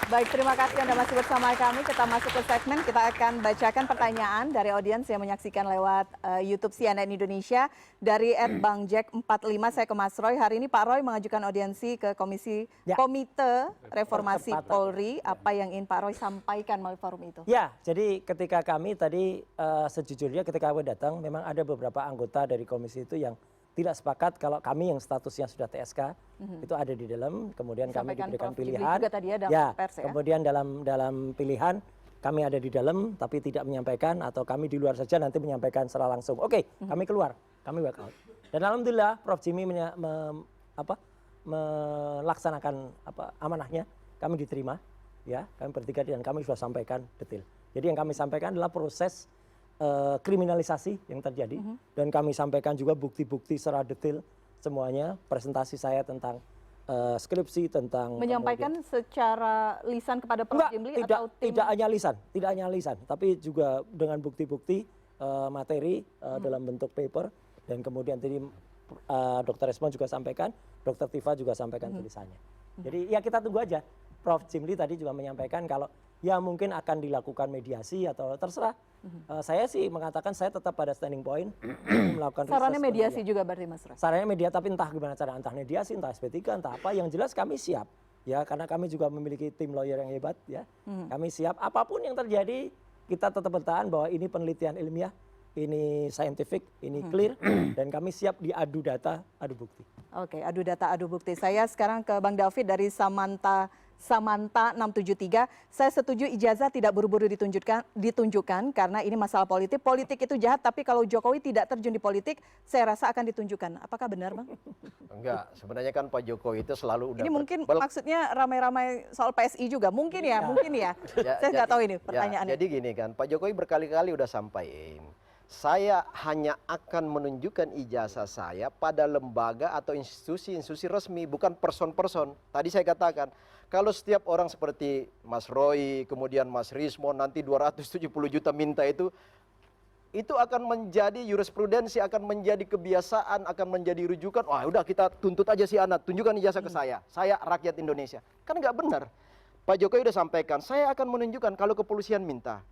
Baik, terima kasih Anda masih bersama kami. Kita masuk ke segmen, kita akan bacakan pertanyaan dari audiens yang menyaksikan lewat YouTube CNN Indonesia. Dari @bangjack45, saya ke Mas Roy. Hari ini Pak Roy mengajukan audiensi ke Komite Reformasi Polri. Apa yang ingin Pak Roy sampaikan melalui forum itu? Ya, jadi ketika kami tadi sejujurnya ketika kami datang, memang ada beberapa anggota dari komisi itu yang tidak sepakat kalau kami yang statusnya sudah TSK itu ada di dalam, kemudian kami diberikan pilihan. Juga tadi ya, pers, ya. Kemudian dalam pilihan kami ada di dalam tapi tidak menyampaikan, atau kami di luar saja nanti menyampaikan secara langsung. Oke, kami keluar, kami walk out. Dan alhamdulillah Prof Jimmy melaksanakan amanahnya, kami diterima, ya, kami bertiga dan kami sudah sampaikan detail. Jadi yang kami sampaikan adalah proses kriminalisasi yang terjadi, dan kami sampaikan juga bukti-bukti secara detail semuanya, presentasi saya tentang skripsi, tentang menyampaikan secara lisan kepada Prof Jimli atau tim? Tidak hanya lisan, tapi juga dengan bukti-bukti materi dalam bentuk paper, dan kemudian tadi Dr. Resmond juga sampaikan, Dr. Tifa juga sampaikan tulisannya. Jadi ya kita tunggu aja. Prof Jimli tadi juga menyampaikan kalau ya mungkin akan dilakukan mediasi atau terserah. Saya sih mengatakan saya tetap pada standing point melakukan sarannya mediasi juga berarti Mas Roy? Sarannya media, tapi entah gimana cara, entah mediasi, entah SP3, entah apa, yang jelas kami siap. Ya, karena kami juga memiliki tim lawyer yang hebat, ya. Kami siap apapun yang terjadi, kita tetap bertahan bahwa ini penelitian ilmiah, ini scientific, ini clear, dan kami siap diadu data, adu bukti. Oke, adu data, adu bukti. Saya sekarang ke Bang David dari Samanta 673. Saya setuju ijazah tidak buru-buru ditunjukkan karena ini masalah politik. Politik itu jahat, tapi kalau Jokowi tidak terjun di politik, saya rasa akan ditunjukkan. Apakah benar, Bang? Enggak, sebenarnya kan Pak Jokowi itu selalu udah... Ini mungkin maksudnya ramai-ramai soal PSI juga. Mungkin ya, mungkin ya. Saya nggak tahu ini pertanyaannya. Jadi gini kan, Pak Jokowi berkali-kali udah sampaikan, saya hanya akan menunjukkan ijazah saya pada lembaga atau institusi resmi, bukan person-person. Tadi saya katakan, kalau setiap orang seperti Mas Roy, kemudian Mas Rismon, nanti 270 juta minta itu akan menjadi jurisprudensi, akan menjadi kebiasaan, akan menjadi rujukan. Wah udah kita tuntut aja si anak, tunjukkan ijazah ke saya rakyat Indonesia. Kan nggak benar. Pak Jokowi udah sampaikan, saya akan menunjukkan kalau kepolisian minta,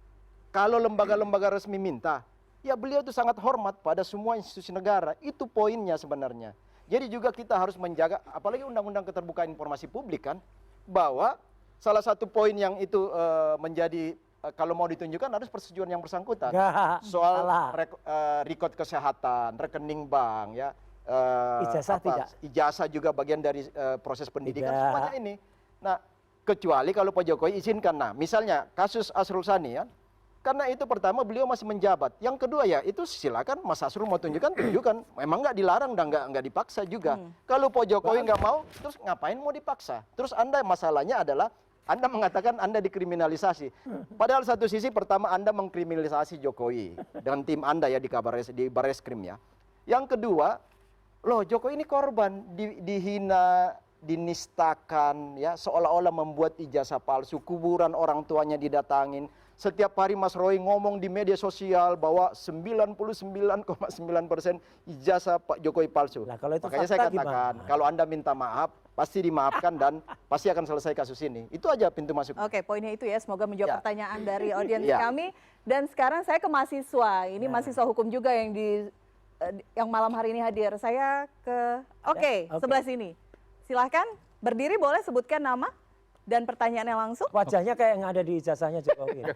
kalau lembaga-lembaga resmi minta, ya beliau itu sangat hormat pada semua institusi negara. Itu poinnya sebenarnya. Jadi juga kita harus menjaga, apalagi Undang-Undang Keterbukaan Informasi Publik kan, bahwa salah satu poin yang itu menjadi kalau mau ditunjukkan harus persetujuan yang bersangkutan. Soal record kesehatan, rekening bank, ya, ijazah tidak. Ijazah juga bagian dari proses pendidikan semuanya ini. Nah, kecuali kalau Pak Jokowi izinkan. Nah, misalnya kasus Asrul Sani ya. Karena itu pertama beliau masih menjabat. Yang kedua ya itu silakan Mas Asrul mau tunjukkan. Memang nggak dilarang dan nggak dipaksa juga. Kalau Pak Jokowi nggak mau, terus ngapain mau dipaksa? Terus Anda masalahnya adalah Anda mengatakan Anda dikriminalisasi. Padahal satu sisi pertama Anda mengkriminalisasi Jokowi dengan tim Anda ya di Barreskrim ya. Yang kedua, loh Jokowi ini korban dihina, dinistakan ya, seolah-olah membuat ijazah palsu, kuburan orang tuanya didatangin. Setiap hari Mas Roy ngomong di media sosial bahwa 99,9% ijazah Pak Jokowi palsu. Nah, kalau itu makanya saya katakan, gimana? kalau Anda minta maaf, pasti dimaafkan dan pasti akan selesai kasus ini. Itu aja pintu masuk. Oke, poinnya itu ya. Semoga menjawab pertanyaan dari audiens kami. Dan sekarang saya ke mahasiswa. Ini mahasiswa hukum juga yang malam hari ini hadir. Saya ke sebelah sini. Silahkan berdiri, boleh sebutkan nama dan pertanyaannya langsung. Wajahnya kayak yang ada di ijazahnya Jokowi.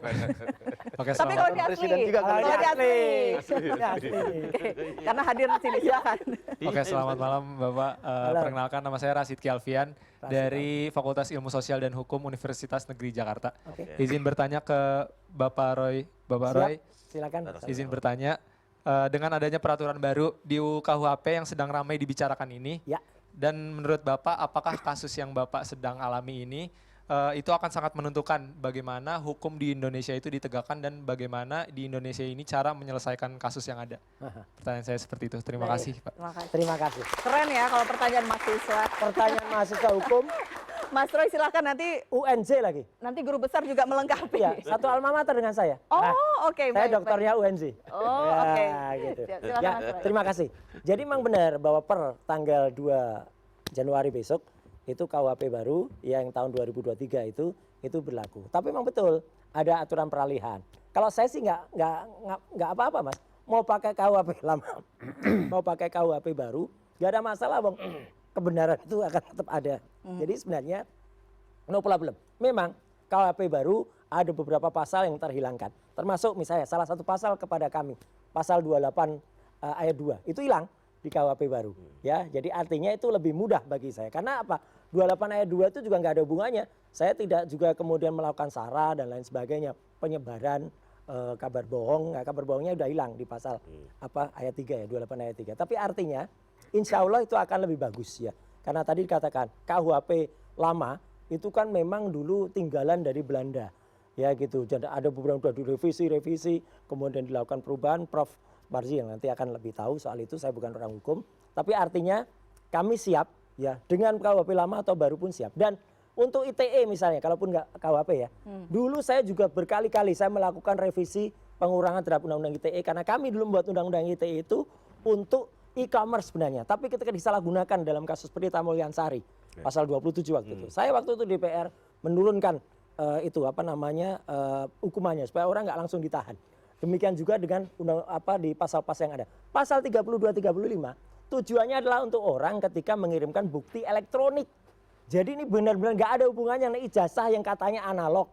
Oke, tapi kalau di Presiden asli, juga kalau di asli. Asli. Oke, karena hadir di sini, silakan. Oke, selamat malam Bapak. Perkenalkan nama saya Rasid Alfian dari Fakultas Ilmu Sosial dan Hukum Universitas Negeri Jakarta. Izin bertanya ke Bapak Roy. Bapak Roy, silakan. izin bertanya, dengan adanya peraturan baru di UKUHP yang sedang ramai dibicarakan ini, dan menurut Bapak, apakah kasus yang Bapak sedang alami ini itu akan sangat menentukan bagaimana hukum di Indonesia itu ditegakkan dan bagaimana di Indonesia ini cara menyelesaikan kasus yang ada? Pertanyaan saya seperti itu. Terima kasih, Pak. Terima kasih. Keren ya kalau pertanyaan mahasiswa. Pertanyaan mahasiswa hukum. Mas Roy silakan nanti. UNJ lagi. Nanti guru besar juga melengkapi. Ya, satu alma mater dengan saya. Oh, oke. Saya doktornya UNJ. Oh, ya, oke. Gitu. Silakan, Ya, Mas Roy. terima kasih. Jadi memang benar bahwa per tanggal 2 Januari besok itu KUHP baru yang tahun 2023 itu berlaku. Tapi memang betul ada aturan peralihan. Kalau saya sih nggak apa-apa Mas. Mau pakai KUHP lama, mau pakai KUHP baru, nggak ada masalah Bang. Kebenaran itu akan tetap ada. Jadi sebenarnya no problem. Memang KUHP baru ada beberapa pasal yang terhilangkan. Termasuk misalnya salah satu pasal kepada kami, pasal 28 ayat 2 itu hilang di KUHP baru. Ya, jadi artinya itu lebih mudah bagi saya. Karena apa? 28 ayat 2 itu juga nggak ada hubungannya. Saya tidak juga kemudian melakukan sara dan lain sebagainya, penyebaran kabar bohong. Nah, kabar bohongnya udah hilang di pasal ayat 3 ya, 28 ayat 3. Tapi artinya insya Allah itu akan lebih bagus ya. Karena tadi dikatakan KUHP lama itu kan memang dulu tinggalan dari Belanda. Ya gitu. Jadi ada beberapa udah direvisi, kemudian dilakukan perubahan. Prof Marzi yang nanti akan lebih tahu soal itu, saya bukan orang hukum. Tapi artinya kami siap ya dengan KUHP lama atau baru pun siap. Dan untuk ITE misalnya, kalaupun nggak KUHP ya, dulu saya juga berkali-kali saya melakukan revisi pengurangan terhadap undang-undang ITE karena kami dulu membuat undang-undang ITE itu untuk e-commerce sebenarnya. Tapi ketika disalahgunakan dalam kasus Prita Mulyansari, pasal 27 waktu itu. Saya waktu itu DPR menurunkan hukumannya supaya orang nggak langsung ditahan. Demikian juga dengan di pasal-pasal yang ada. Pasal 32 35 tujuannya adalah untuk orang ketika mengirimkan bukti elektronik. Jadi ini benar-benar nggak ada hubungannya dengan ijazah yang katanya analog,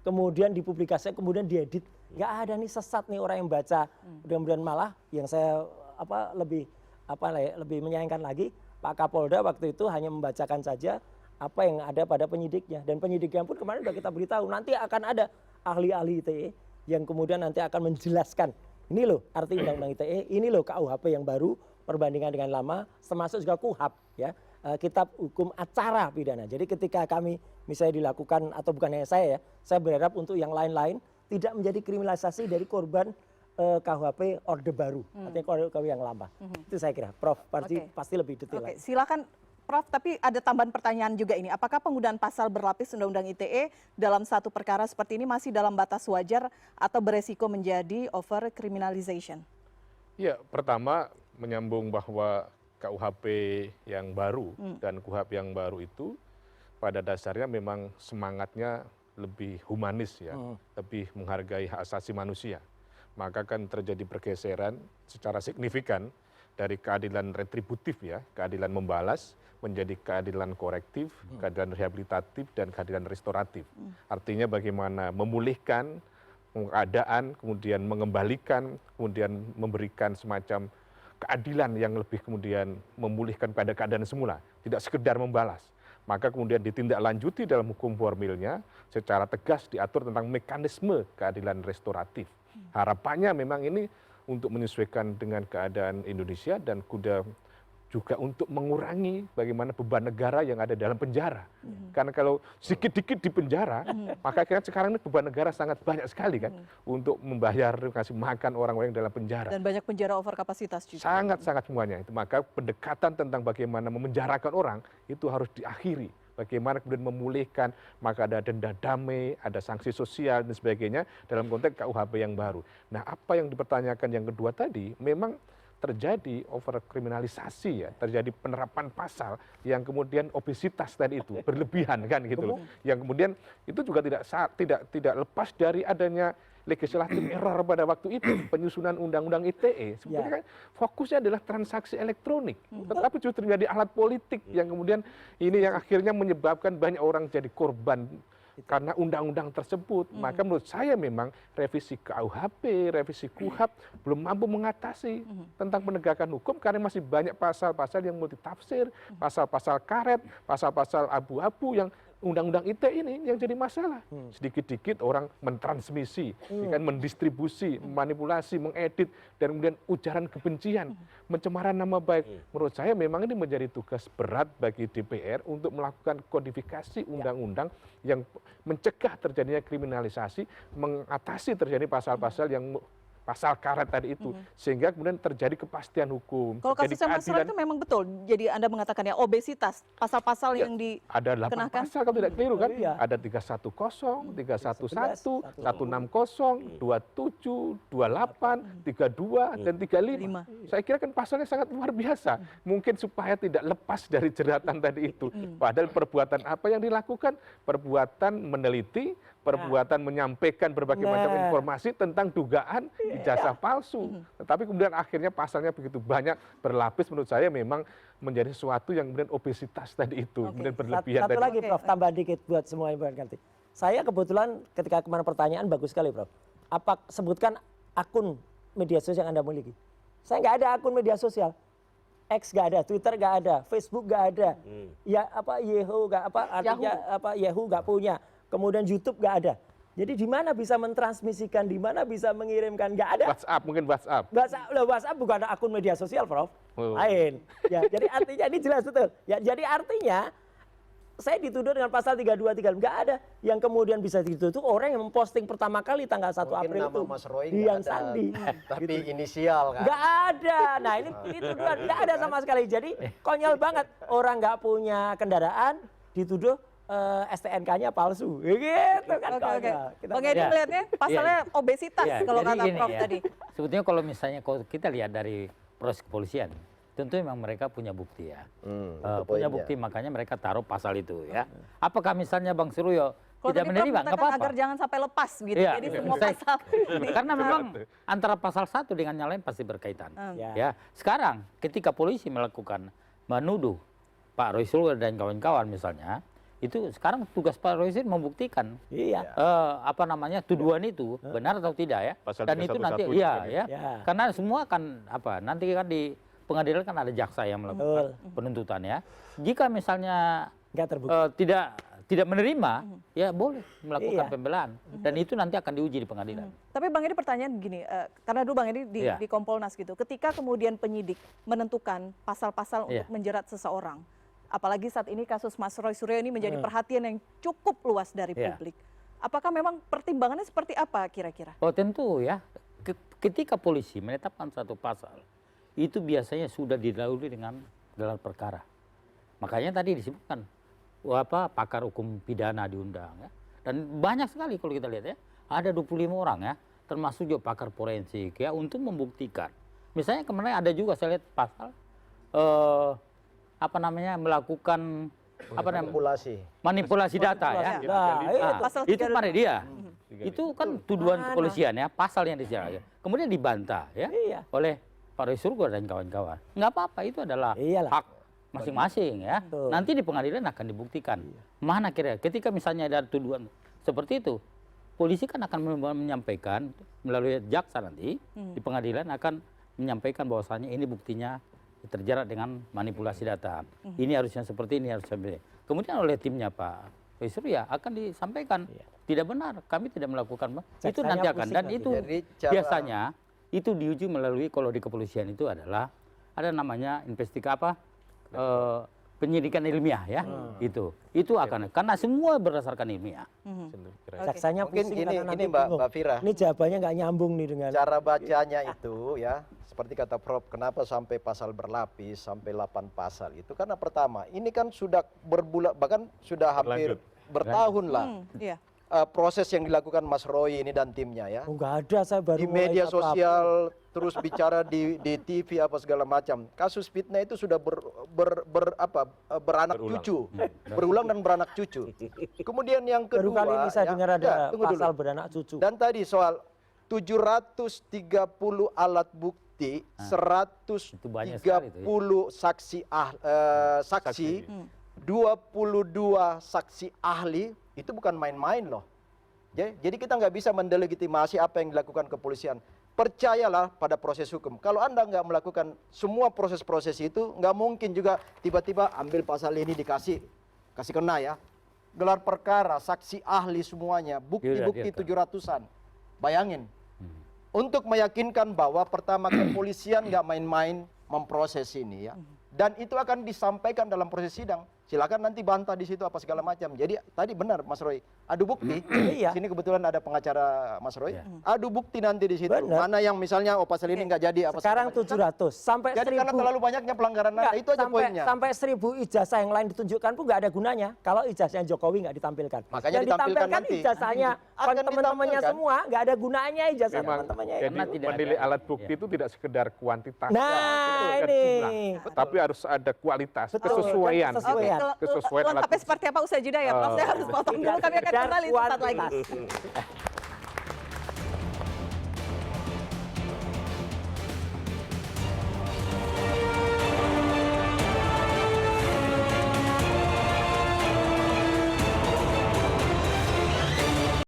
kemudian dipublikasikan, kemudian diedit. Nggak ada nih, sesat nih orang yang baca. Mudah-mudahan malah yang saya lebih menyayangkan lagi, Pak Kapolda waktu itu hanya membacakan saja apa yang ada pada penyidiknya, dan penyidiknya pun kemarin sudah kita beritahu nanti akan ada ahli-ahli ITE yang kemudian nanti akan menjelaskan ini loh arti undang-undang ITE, ini loh KUHP yang baru perbandingan dengan lama, termasuk juga KUHAP ya, kitab hukum acara pidana. Jadi ketika kami misalnya dilakukan, atau bukan hanya saya ya, saya berharap untuk yang lain-lain tidak menjadi kriminalisasi dari korban KUHP Orde Baru, artinya KUHP yang lama. Itu saya kira, Prof. Pasti lebih detail. Oke, silakan Prof, tapi ada tambahan pertanyaan juga ini. Apakah penggunaan pasal berlapis Undang-Undang ITE dalam satu perkara seperti ini masih dalam batas wajar atau beresiko menjadi over criminalization? Ya, pertama menyambung bahwa KUHP yang baru dan KUHAP yang baru itu pada dasarnya memang semangatnya lebih humanis ya, lebih menghargai hak asasi manusia. Maka kan terjadi pergeseran secara signifikan dari keadilan retributif ya, keadilan membalas, menjadi keadilan korektif, keadilan rehabilitatif, dan keadilan restoratif. Artinya bagaimana memulihkan keadaan, kemudian mengembalikan, kemudian memberikan semacam keadilan yang lebih kemudian memulihkan pada keadaan semula, tidak sekedar membalas. Maka kemudian ditindaklanjuti dalam hukum formilnya secara tegas diatur tentang mekanisme keadilan restoratif. Harapannya memang ini untuk menyesuaikan dengan keadaan Indonesia dan juga untuk mengurangi bagaimana beban negara yang ada dalam penjara. Karena kalau sedikit-sedikit di penjara, maka kan sekarang ini beban negara sangat banyak sekali kan untuk membayar, kasih makan orang-orang yang dalam penjara. Dan banyak penjara over kapasitas juga. Sangat-sangat semuanya itu. Maka pendekatan tentang bagaimana memenjarakan orang itu harus diakhiri. Bagaimana kemudian memulihkan, maka ada denda damai, ada sanksi sosial dan sebagainya dalam konteks KUHP yang baru. Nah, apa yang dipertanyakan yang kedua tadi, memang terjadi overkriminalisasi ya, terjadi penerapan pasal yang kemudian obesitas tadi itu berlebihan kan gitu loh. Yang kemudian itu juga tidak lepas dari adanya legislatif error pada waktu itu, penyusunan undang-undang ITE. Sebenarnya kan fokusnya adalah transaksi elektronik, tetapi justru menjadi alat politik yang kemudian ini yang akhirnya menyebabkan banyak orang jadi korban karena undang-undang tersebut. Maka menurut saya memang revisi KUHP, revisi KUHAP belum mampu mengatasi tentang penegakan hukum karena masih banyak pasal-pasal yang multitafsir, pasal-pasal karet, pasal-pasal abu-abu yang undang-undang ITE ini yang jadi masalah. Sedikit-dikit orang mentransmisi, kan mendistribusi, manipulasi, mengedit, dan kemudian ujaran kebencian, pencemaran nama baik. Menurut saya memang ini menjadi tugas berat bagi DPR untuk melakukan kodifikasi undang-undang yang mencegah terjadinya kriminalisasi, mengatasi terjadi pasal-pasal yang pasal karet tadi itu, sehingga kemudian terjadi kepastian hukum. Kalau terjadi kasusnya Mas Roy keadilan. itu memang betul. Jadi Anda mengatakan ya obesitas, pasal-pasal yang Ada 8 dikenakan. pasal kalau tidak keliru kan? Iya. Ada 310, 311, 160, 27, 28, 32, dan 35. Saya kira kan pasalnya sangat luar biasa. Mungkin supaya tidak lepas dari jeratan tadi itu. Padahal perbuatan apa yang dilakukan? Perbuatan meneliti, perbuatan menyampaikan berbagai macam informasi tentang dugaan ijazah palsu. Tetapi kemudian akhirnya pasalnya begitu banyak berlapis, menurut saya memang menjadi sesuatu yang kemudian obesitas tadi itu, kemudian berlebihan Satu tadi. lagi Prof, tambah dikit buat semua yang berganti. Saya kebetulan ketika kemarin pertanyaan bagus sekali Prof. Apa sebutkan akun media sosial yang Anda miliki? Saya nggak ada akun media sosial. X nggak ada, Twitter nggak ada, Facebook nggak ada, ya apa Yahoo nggak apa artinya apa Yahoo nggak punya, kemudian YouTube nggak ada. Jadi di mana bisa mentransmisikan, di mana bisa mengirimkan, nggak ada. WhatsApp, mungkin WhatsApp. WhatsApp bukan akun media sosial, Prof. Oh. Lain. Ya, jadi artinya ini jelas betul. Ya, jadi artinya saya dituduh dengan pasal 32 nggak ada yang kemudian bisa dituduh orang yang memposting pertama kali tanggal 1 Mungkin April nama itu. Mas Roy Dian nggak ada, Sandi. tapi inisial kan. Nggak ada. Nah ini tuduhan nggak ada sama sekali. Jadi konyol banget orang nggak punya kendaraan dituduh STNK-nya palsu. Gitu kan. Oke, oke. konyol. Kita- Bang Edi Ya. melihatnya pasalnya obesitas Ya, kalau jadi kata gini Prof ya, tadi. Sebetulnya kalau misalnya kalau kita lihat dari proses kepolisian, tentu memang mereka punya bukti ya. Itu Punya poinnya. bukti makanya mereka taruh pasal itu ya. Apakah misalnya Bang Suruyo Kalau tadi tidak Prof menerima? Nggak mengatakan apa-apa. agar jangan sampai lepas gitu. Iya, Jadi semua saya- pasal. Karena memang antara pasal satu dengan yang lain pasti berkaitan. Ya. Ya, sekarang ketika polisi melakukan menuduh Pak Roy Suryo dan kawan-kawan misalnya, itu sekarang tugas Pak Roy Suryo membuktikan Iya. apa namanya tuduhan itu benar atau tidak ya. Pasal Dan itu nanti 311 iya juga ya. Ya. Karena semua kan apa nanti kan di pengadilan kan ada jaksa yang melakukan penuntutan ya. Jika misalnya Nggak terbukti. tidak menerima, ya boleh melakukan Iya. pembelaan dan itu nanti akan diuji di pengadilan. Tapi Bang Edi pertanyaan begini, karena dulu Bang Edi Iya. di Kompolnas gitu, ketika kemudian penyidik menentukan pasal-pasal Iya. untuk menjerat seseorang, apalagi saat ini kasus Mas Roy Suryo ini menjadi perhatian yang cukup luas dari Iya. publik. Apakah memang pertimbangannya seperti apa kira-kira? Oh tentu ya, ketika polisi menetapkan satu pasal, itu biasanya sudah didahului dengan gelar perkara. Makanya tadi disebutkan, pakar hukum pidana diundang ya. Dan banyak sekali kalau kita lihat ya, ada 25 orang ya, termasuk juga pakar forensik ya, untuk membuktikan. Misalnya kemarin ada juga saya lihat pasal, melakukan manipulasi data ya. Pasal Itu 32. kemarin dia. Itu kan tuduhan kepolisian ya, pasal yang disiarkan. Kemudian dibantah ya Iya. oleh Pak Roy Suryo dan kawan-kawan. Nggak apa-apa, itu adalah Iyalah. hak masing-masing ya. Betul. Nanti di pengadilan akan dibuktikan. Mana kira ketika misalnya ada tuduhan seperti itu, polisi kan akan menyampaikan melalui jaksa nanti di pengadilan akan menyampaikan bahwasanya ini buktinya terjerat dengan manipulasi data. Ini harusnya seperti ini, harusnya seperti ini. Kemudian oleh timnya Pak Roy Suryo akan disampaikan tidak benar, kami tidak melakukan. Itu Jaksanya nanti akan pusing dan nanti. itu Jadi cara- biasanya itu diuji melalui kalau di kepolisian itu adalah ada namanya penyidikan ilmiah ya. Itu akan karena semua berdasarkan ilmiah. Jaksanya Mungkin pusing gini, karena nanti ini Mbak bingung. Fira. Ini jawabannya nggak nyambung nih dengan Cara bacanya itu ya, seperti kata Prof, kenapa sampai pasal berlapis, sampai 8 pasal itu? Karena pertama, ini kan sudah berbulan, bahkan sudah hampir bertahun lah Iya. proses yang dilakukan Mas Roy ini dan timnya ya. oh, nggak ada saya baru Di mulai media 1 April. sosial, terus bicara di TV apa segala macam. Kasus fitnah itu sudah beranak cucu, berulang dan beranak cucu. Kemudian yang kedua, Baru kali ini saya dengar ada tunggu dulu. pasal beranak cucu. Dan tadi soal 730 alat bukti, itu banyak sekali itu, 130 saksi, 22 saksi ahli, itu bukan main-main loh. Jadi kita nggak bisa mendelegitimasi apa yang dilakukan kepolisian. Percayalah pada proses hukum. Kalau Anda nggak melakukan semua proses-proses itu, nggak mungkin juga tiba-tiba ambil pasal ini kasih kena ya. Gelar perkara, saksi ahli semuanya, bukti-bukti 700-an. Bayangin. Untuk meyakinkan bahwa pertama kepolisian nggak main-main memproses ini ya. Dan itu akan disampaikan dalam proses sidang. silakan nanti bantah di situ apa segala macam. Jadi tadi benar Mas Roy, adu bukti. Iya. Sini kebetulan ada pengacara Mas Roy. Adu bukti nanti di situ. Benar. Mana yang misalnya pasal ini nggak jadi apa Sekarang segala macam. 700 sampai Jadi 1000. karena terlalu banyaknya pelanggaran Enggak, itu aja poinnya. Sampai 1000 ijazah yang lain ditunjukkan pun nggak ada gunanya kalau ijazahnya Jokowi nggak ditampilkan. Makanya yang ditampilkan ditampilkan nanti. ijazahnya Akan teman-temannya ditampilkan. semua, nggak ada gunanya ijazah Memang teman-temannya. jadi Karena tidak menilai ada. alat bukti itu tidak sekedar kuantitas, Nah, dan ini. jumlah, tapi harus ada kualitas, Betul, kesesuaian. kesesuaian. Oke, Sesuaian. Kesesuaian alat lengkapnya bukti. seperti apa usai jeda ya Prof? Saya harus potong dulu, kami akan Dan kembali sesaat lagi. kuantitas.